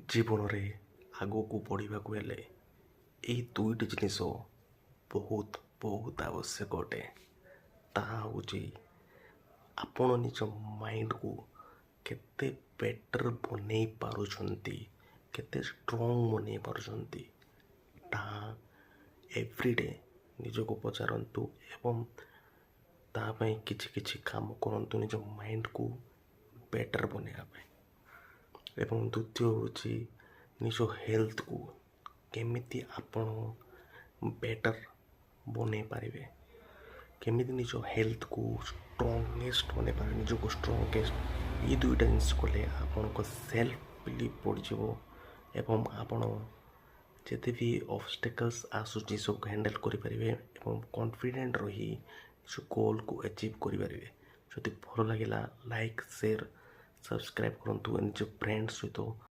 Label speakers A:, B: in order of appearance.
A: ଜୀବନରେ ଆଗକୁ ବଢ଼ିବାକୁ ହେଲେ ଏହି ଦୁଇଟି ଜିନିଷ ବହୁତ ବହୁତ ଆବଶ୍ୟକ ଅଟେ। ତାହା ହେଉଛି ଆପଣ ନିଜ ମାଇଣ୍ଡକୁ କେତେ ବେଟର୍ ବନେଇ ପାରୁଛନ୍ତି, କେତେ ଷ୍ଟ୍ରଙ୍ଗ ବନେଇ ପାରୁଛନ୍ତି, ତାହା ଏଭ୍ରିଡେ ନିଜକୁ ପଚାରନ୍ତୁ ଏବଂ ତା ପାଇଁ କିଛି କିଛି କାମ କରନ୍ତୁ ନିଜ ମାଇଣ୍ଡକୁ ବେଟର୍ ବନେଇବା ପାଇଁ। ଏବଂ ଦ୍ୱିତୀୟ ହେଉଛି ନିଜ ହେଲ୍ଥକୁ କେମିତି ଆପଣ ବେଟର୍ ବନେଇ ପାରିବେ, କେମିତି ନିଜ ହେଲ୍ଥକୁ ଷ୍ଟ୍ରଙ୍ଗେଷ୍ଟ ବନେଇ ପାରିବେ, ନିଜକୁ ଷ୍ଟ୍ରଙ୍ଗେଷ୍ଟ। ଏଇ ଦୁଇଟା ଜିନିଷ କଲେ ଆପଣଙ୍କ ସେଲ୍ଫ ବିଲିଭ୍ ବଢ଼ିଯିବ ଏବଂ ଆପଣ ଯେତେ ବି ଅବଷ୍ଟେକଲ୍ସ ଆସୁଛି ସବୁକୁ ହ୍ୟାଣ୍ଡେଲ୍ କରିପାରିବେ ଏବଂ କନଫିଡେଣ୍ଟ ରହି ନିଜ ଗୋଲ୍କୁ ଆଚିଭ୍ କରିପାରିବେ। ଯଦି ଭଲ ଲାଗିଲା ଲାଇକ୍ ସେୟାର ସବସ୍କ୍ରାଇବ୍ କରନ୍ତୁ ନିଜ ଫ୍ରେଣ୍ଡ ସହିତ